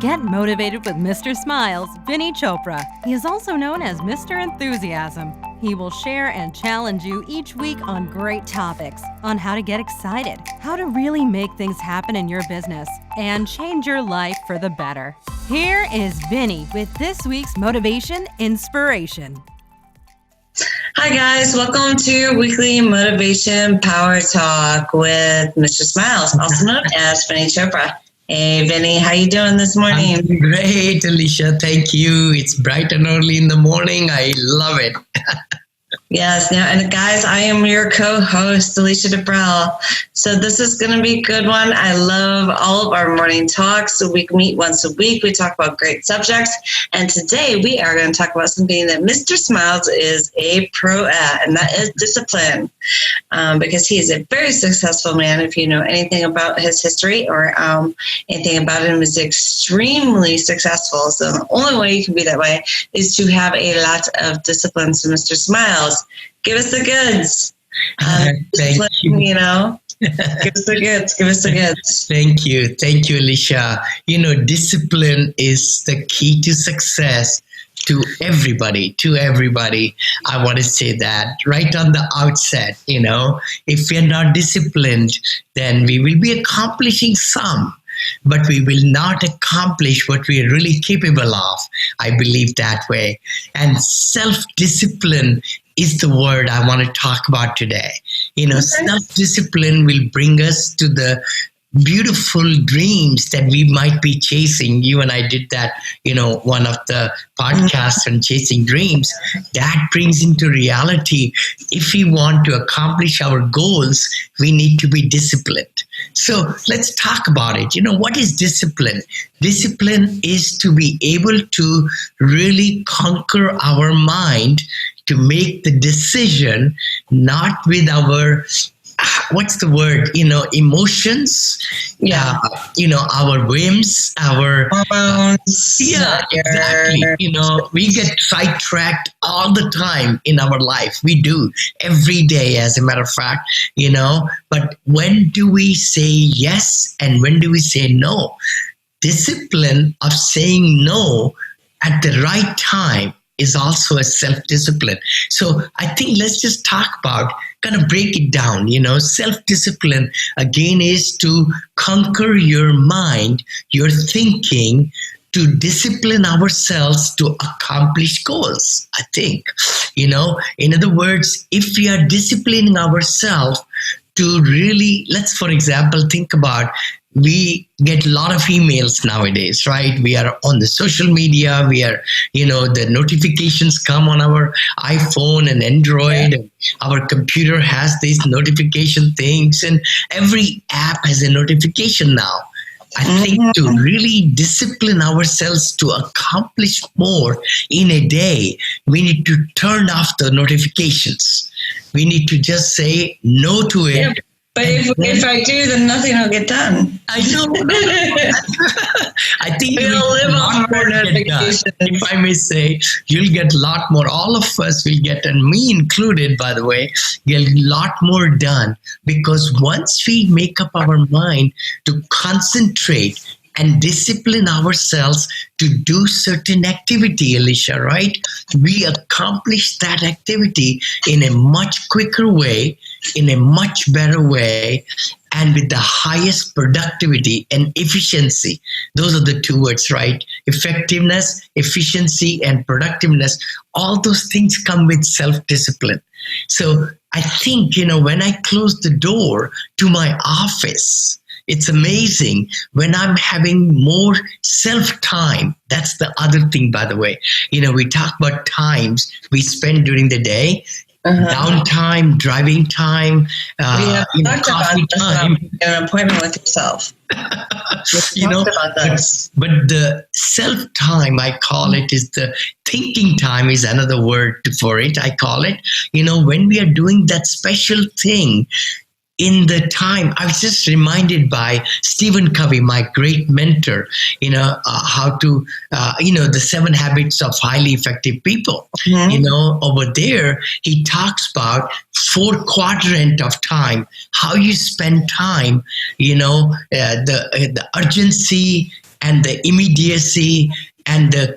Get motivated with Mr. Smiles, Vinney Chopra. He is also known as Mr. Enthusiasm. He will share and challenge you each week on great topics on how to get excited, how to really make things happen in your business, and change your life for the better. Here is Vinney with this week's Motivation Inspiration. Hi guys, welcome to your weekly Motivation Power Talk with Mr. Smiles, also known as Vinney Chopra. Hey Vinney, how you doing this morning? I'm great, Alicia. Thank you. It's bright and early in the morning. I love it. Yes, now, and guys, I am your co-host, Alicia DeBrell. So this is going to be a good one. I love all of our morning talks. So we meet once a week. We talk about great subjects. And today we are going to talk about something that Mr. Smiles is a pro at, and that is discipline. Because he is a very successful man. If you know anything about his history or anything about him, is extremely successful. So the only way you can be that way is to have a lot of discipline. So Mr. Smiles, give us the goods. Thank you. You know, give us the goods. Give us the goods. Thank you. Thank you, Alicia. You know, discipline is the key to success to everybody. I want to say that right on the outset. You know, if we're not disciplined, then we will be accomplishing some, but we will not accomplish what we are really capable of. I believe that way. And self-discipline is the word I want to talk about today. You know, self-discipline will bring us to the beautiful dreams that we might be chasing. You and I did that, you know, one of the podcasts on chasing dreams. That brings into reality. If we want to accomplish our goals, we need to be disciplined. So let's talk about it. You know, what is discipline? Discipline is to be able to really conquer our mind, to make the decision, not with our, what's the word, you know, emotions, you know, our whims, our hormones. Exactly. You know, we get sidetracked all the time in our life. We do every day, as a matter of fact, you know, but when do we say yes and when do we say no? Discipline of saying no at the right time is also a self-discipline. So I think let's just talk about, kind of break it down. You know, self-discipline, again, is to conquer your mind, your thinking, to discipline ourselves to accomplish goals, I think. You know, in other words, if we are disciplining ourselves to really, let's, for example, think about, we get a lot of emails nowadays, right? We are on the social media. We are, you know, the notifications come on our iPhone and Android. And our computer has these notification things, and every app has a notification now. I think to really discipline ourselves to accomplish more in a day, we need to turn off the notifications. We need to just say no to it. Yep. But if I do, then nothing will get done. I know. I think we'll live on more notifications. If I may say, you'll get a lot more. All of us will get, and me included, by the way, get a lot more done. Because once we make up our mind to concentrate and discipline ourselves to do certain activity, Alicia, right? We accomplish that activity in a much quicker way, in a much better way, and with the highest productivity and efficiency. Those are the two words, right? Effectiveness, efficiency, and productiveness. All those things come with self-discipline. So I think, you know, when I close the door to my office, it's amazing when I'm having more self-time. That's the other thing, by the way. You know, we talk about times we spend during the day, downtime, driving time, coffee time. An appointment with yourself. You know, but the self-time, I call it, is the thinking time is another word for it. I call it, you know, when we are doing that special thing, in the time, I was just reminded by Stephen Covey, my great mentor, you know, how to, the 7 habits of highly effective people. Mm-hmm. You know, over there, he talks about 4 quadrant of time, how you spend time, you know, the urgency and the immediacy and the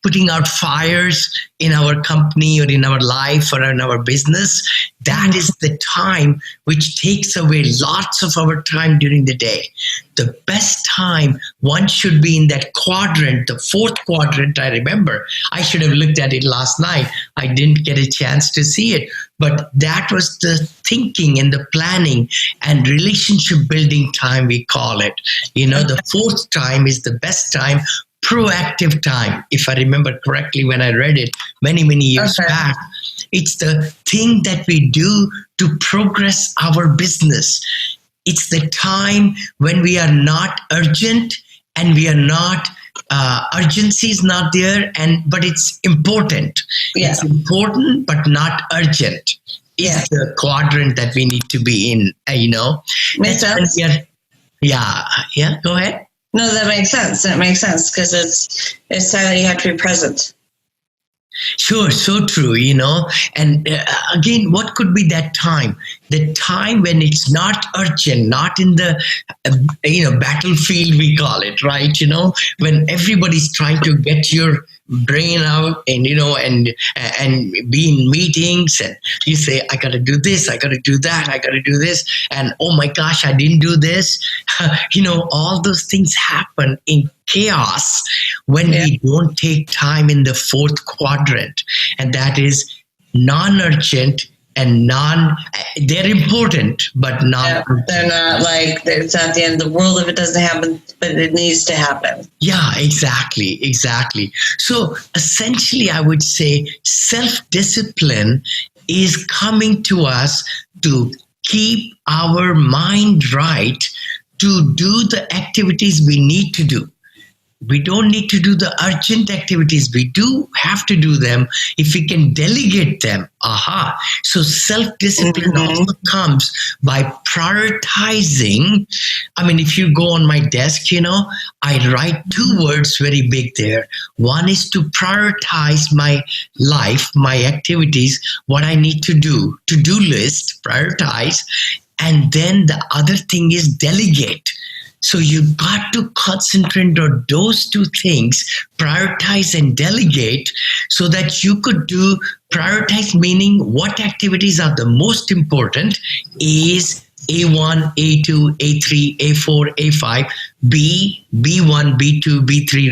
putting out fires in our company or in our life or in our business, that is the time which takes away lots of our time during the day. The best time one should be in that quadrant, the fourth quadrant. I remember I should have looked at it last night. I didn't get a chance to see it, but that was the thinking and the planning and relationship building time, we call it. The fourth time is the best time, proactive time. If I remember correctly, when I read it many years back, it's the thing that we do to progress our business. It's the time when we are not urgent and we are not urgency is not there, but it's important. Yeah. It's important but not urgent. It's the quadrant that we need to be in. Makes sense. Yeah. Go ahead. No, that makes sense. That makes sense because it's time that you have to be present. Sure, so true, And again, what could be that time? The time when it's not urgent, not in the, battlefield, we call it, right? When everybody's trying to get your brain out and be in meetings and you say, I got to do this, I got to do that, I got to do this. And oh my gosh, I didn't do this. All those things happen in chaos when we don't take time in the fourth quadrant. And that is non-urgent and they're important, but not. They're not like, it's not the end of the world if it doesn't happen, but it needs to happen. Yeah, exactly. So essentially, I would say self-discipline is coming to us to keep our mind right, to do the activities we need to do. We don't need to do the urgent activities. We do have to do them if we can delegate them. So self-discipline also comes by prioritizing. I mean, if you go on my desk, I write two words very big there. One is to prioritize my life, my activities, what I need to do, to-do list, prioritize. And then the other thing is delegate. So you got to concentrate on those two things, prioritize and delegate, so that you could do prioritize, meaning what activities are the most important is A1, A2, A3, A4, A5, B, B1, B2, B3,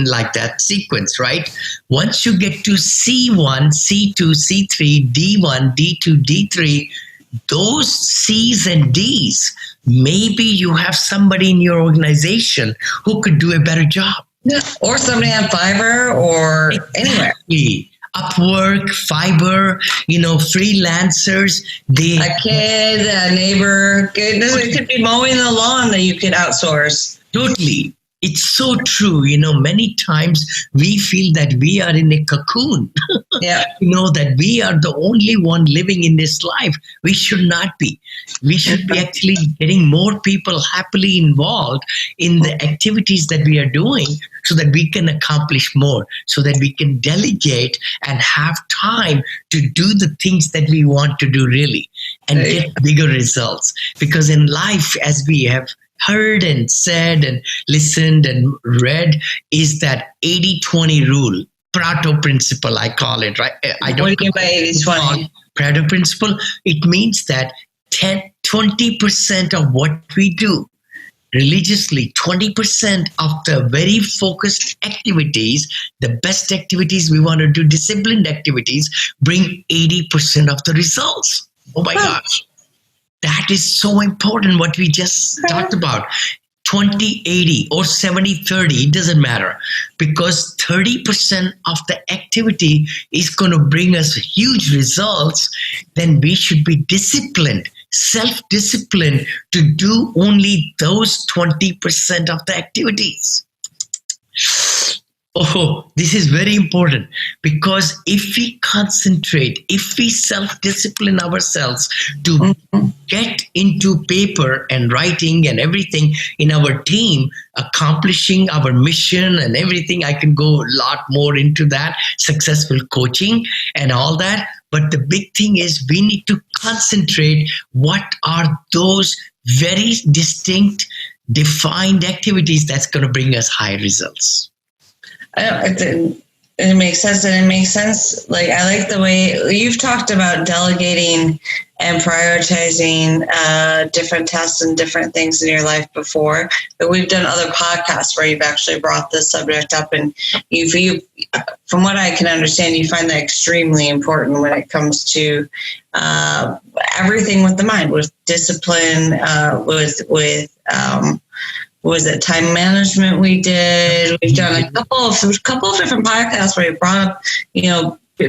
like that sequence, right? Once you get to C1, C2, C3, D1, D2, D3, those C's and D's, maybe you have somebody in your organization who could do a better job. Yeah. Or somebody on Fiverr or anywhere. Upwork, Fiverr, freelancers. A kid, a neighbor. It could be mowing the lawn that you could outsource. Totally. It's so true. Many times we feel that we are in a cocoon. Yeah. That we are the only one living in this life. We should not be. We should be actually getting more people happily involved in the activities that we are doing so that we can accomplish more, so that we can delegate and have time to do the things that we want to do really and get bigger results. Because in life, as we have heard and said and listened and read, is that 80-20 rule, Pareto principle, I call it, right? I don't what do you mean by 80-20? Pareto principle, it means that 20% of what we do religiously, 20% of the very focused activities, the best activities we want to do, disciplined activities, bring 80% of the results. Oh my gosh. That is so important, what we just talked about. 20-80 or 70-30, it doesn't matter. Because 30% of the activity is going to bring us huge results, then we should be disciplined, self-disciplined to do only those 20% of the activities. Oh, this is very important, because if we concentrate, if we self-discipline ourselves to get into paper and writing and everything in our team, accomplishing our mission and everything, I can go a lot more into that, successful coaching and all that. But the big thing is we need to concentrate what are those very distinct defined activities that's going to bring us high results. It makes sense, and it makes sense. Like, I like the way you've talked about delegating and prioritizing different tasks and different things in your life before. But we've done other podcasts where you've actually brought this subject up, and you, from what I can understand, you find that extremely important when it comes to everything with the mind, with discipline, was it time management we did? We've done a couple of different podcasts where we brought up,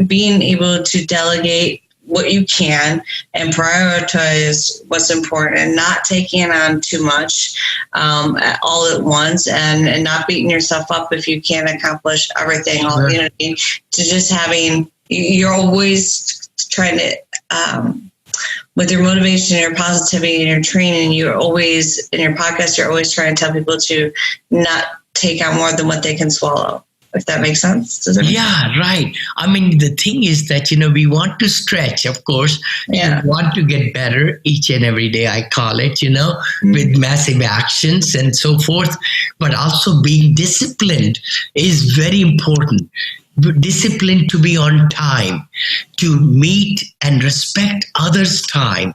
being able to delegate what you can and prioritize what's important and not taking on too much all at once and not beating yourself up if you can't accomplish everything. Sure. To just having, you're always trying to, with your motivation, your positivity, and your training, you're always, in your podcast, you're always trying to tell people to not take on more than what they can swallow, if that makes sense. Yeah, right. I mean, the thing is that, we want to stretch, of course. Yeah. We want to get better each and every day, I call it, with massive actions and so forth. But also being disciplined is very important. Discipline to be on time, to meet and respect others' time,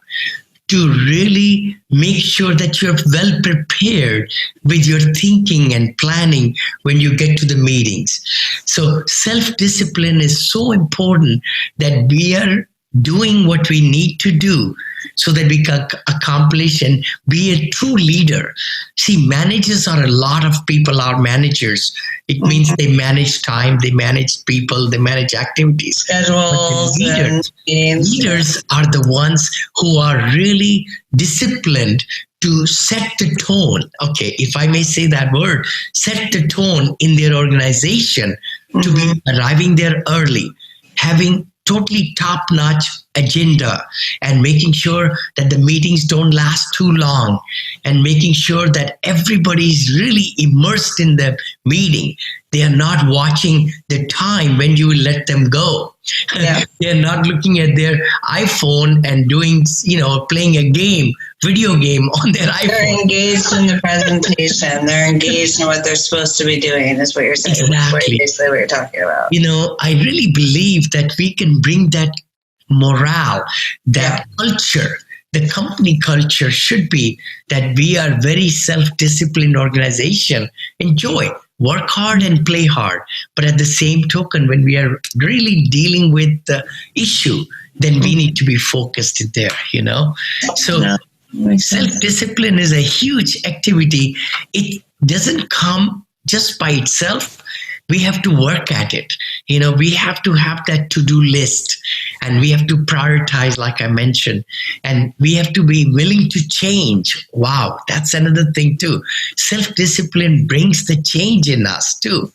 to really make sure that you're well prepared with your thinking and planning when you get to the meetings. So self-discipline is so important that we are doing what we need to do so that we can accomplish and be a true leader. See, managers are a lot of people are managers. It means they manage time, they manage people, they manage activities. Schedules. Leaders are the ones who are really disciplined to set the tone. Okay, if I may say that word, set the tone in their organization to be arriving there early, having totally top-notch agenda and making sure that the meetings don't last too long and making sure that everybody is really immersed in the meeting. They are not watching the time when you let them go. Yeah. They're not looking at their iPhone and doing, playing a video game on their iPhone. They're engaged in the presentation. They're engaged in what they're supposed to be doing, is what you're saying. Exactly. Basically what you're talking about. I really believe that we can bring that morale, that culture. The company culture should be that we are very self-disciplined organization. Enjoy. Work hard and play hard. But at the same token, when we are really dealing with the issue, then we need to be focused there, So self-discipline is a huge activity. It doesn't come just by itself. We have to work at it. We have to have that to-do list and we have to prioritize, like I mentioned, and we have to be willing to change. Wow, that's another thing too. Self-discipline brings the change in us too,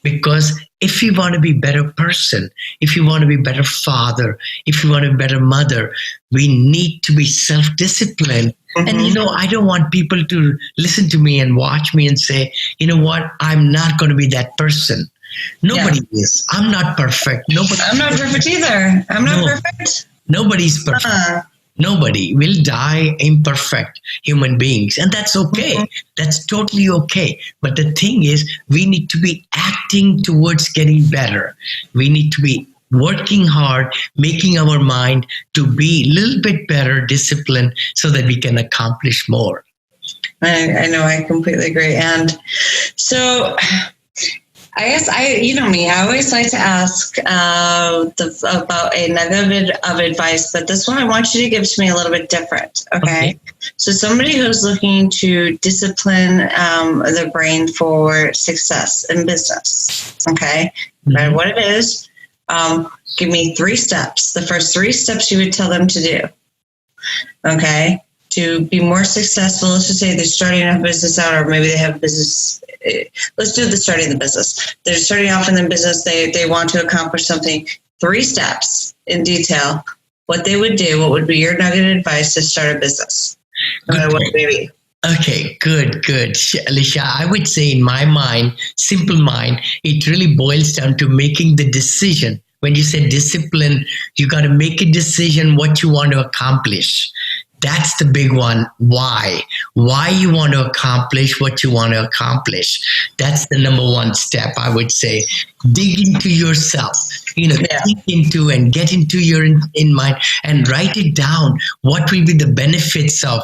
because if you want to be a better person, if you want to be a better father, if you want to be a better mother, we need to be self-disciplined. And, I don't want people to listen to me and watch me and say, you know what, I'm not going to be that person. Nobody is. I'm not perfect. I'm not perfect either. I'm not perfect. Nobody's perfect. Nobody will die imperfect human beings. And that's okay. That's totally okay. But the thing is, we need to be acting towards getting better. We need to be working hard, making our mind to be a little bit better disciplined so that we can accomplish more. I know, I completely agree. And so I guess me, I always like to ask about a nugget of advice, but this one I want you to give to me a little bit different. Okay. So somebody who's looking to discipline their brain for success in business. Okay. No matter what it is, give me 3 steps. The first 3 steps you would tell them to do. Okay. To be more successful. Let's just say they're starting a business out, or maybe they have a business. Let's do the starting the business. They're starting off in the business. They want to accomplish something. 3 steps in detail. What they would do. What would be your nugget of advice to start a business? What would it be? Okay, good. Alicia, I would say in my mind, simple mind, it really boils down to making the decision. When you say discipline, you got to make a decision what you want to accomplish. That's the big one. Why? Why you want to accomplish what you want to accomplish. That's the number one step, I would say. Dig into yourself, think into and get into your in mind and write it down. What will be the benefits of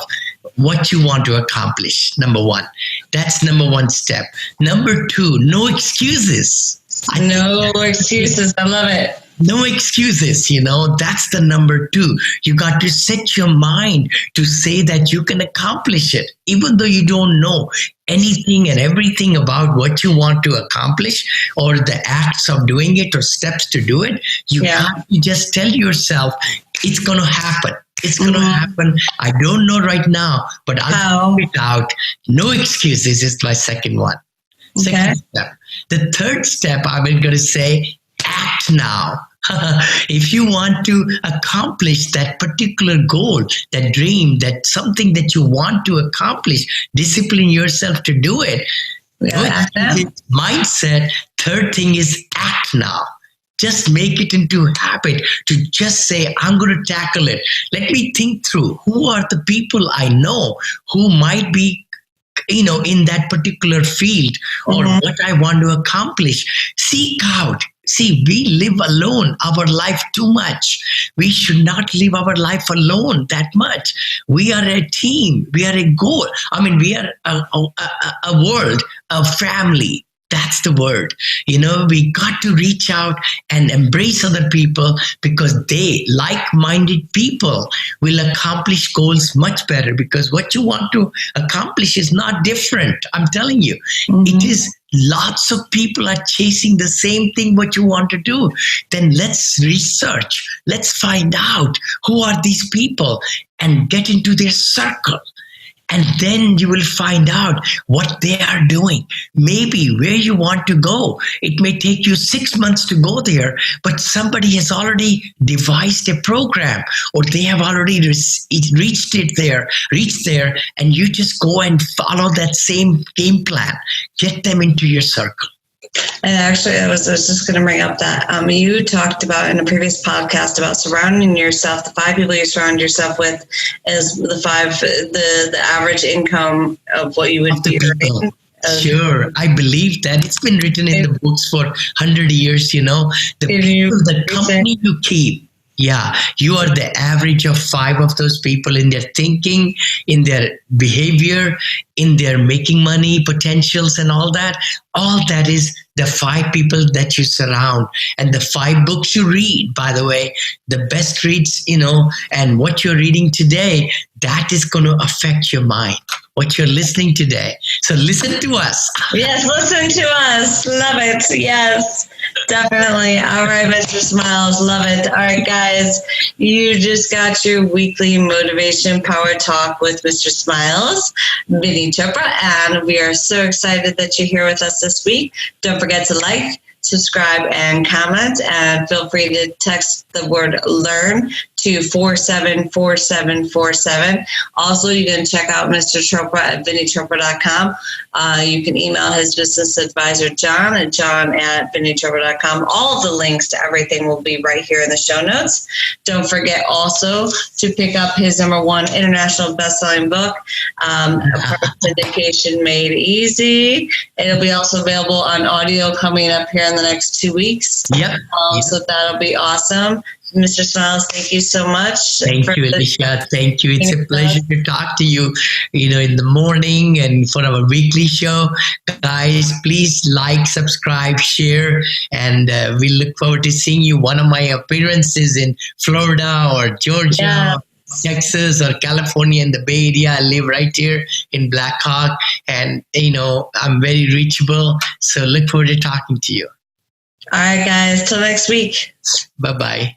what you want to accomplish? Number one. That's number one step. Number two, no excuses. No excuses. I love it. No excuses, that's the number two. You got to set your mind to say that you can accomplish it, even though you don't know anything and everything about what you want to accomplish or the acts of doing it or steps to do it. You got to just tell yourself it's going to happen. It's going to happen. I don't know right now, but I'll figure it out. No excuses is my second one. Second step. The third step, I'm going to say, act now. If you want to accomplish that particular goal, that dream, that something that you want to accomplish, discipline yourself to do it. Mindset. Third thing is act now. Just make it into a habit to just say, I'm going to tackle it. Let me think through who are the people I know who might be in that particular field or what I want to accomplish. Seek out. See, we live alone our life too much. We should not live our life alone that much. We are a team. We are a goal. We are a world, a family. That's the word. We got to reach out and embrace other people because they, like-minded people, will accomplish goals much better because what you want to accomplish is not different. I'm telling you, it is. Lots of people are chasing the same thing what you want to do. Then let's research. Let's find out who are these people and get into their circle. And then you will find out what they are doing. Maybe where you want to go. It may take you 6 months to go there, but somebody has already devised a program or they have already reached there, and you just go and follow that same game plan. Get them into your circle. And actually, I was just going to bring up that you talked about in a previous podcast about surrounding yourself. The 5 people you surround yourself with is the average income of what you would be earning. Sure, I believe that. It's been written in the books for 100 years, the company you keep. Yeah, you are the average of 5 of those people in their thinking, in their behavior, in their making money potentials and all that. All that is the 5 people that you surround and the 5 books you read, by the way, the best reads, and what you're reading today, that is going to affect your mind, what you're listening today. So listen to us. Yes, listen to us. Love it. Yes, definitely. All right, Mr. Smiles. Love it. All right, guys, you just got your weekly motivation power talk with Mr. Smiles, Vinney Chopra, and we are so excited that you're here with us this week. Don't forget to like, subscribe, and comment, and feel free to text the word learn to 474747. Also, you can check out Mr. Chopra at vinneychopra.com. You can email his business advisor, John, at vinneychopra.com. All of the links to everything will be right here in the show notes. Don't forget also to pick up his #1 international best-selling book, Syndication Made Easy. It'll be also available on audio coming up here in the next 2 weeks. Yep. So that'll be awesome. Mr. Smiles, thank you so much. Thank you, Alicia. Thank you. It's a pleasure to talk to you, in the morning and for our weekly show. Guys, please like, subscribe, share, and we look forward to seeing you. One of my appearances in Florida or Georgia, Texas or California in the Bay Area. I live right here in Black Hawk, and, I'm very reachable. So look forward to talking to you. All right, guys. Till next week. Bye-bye.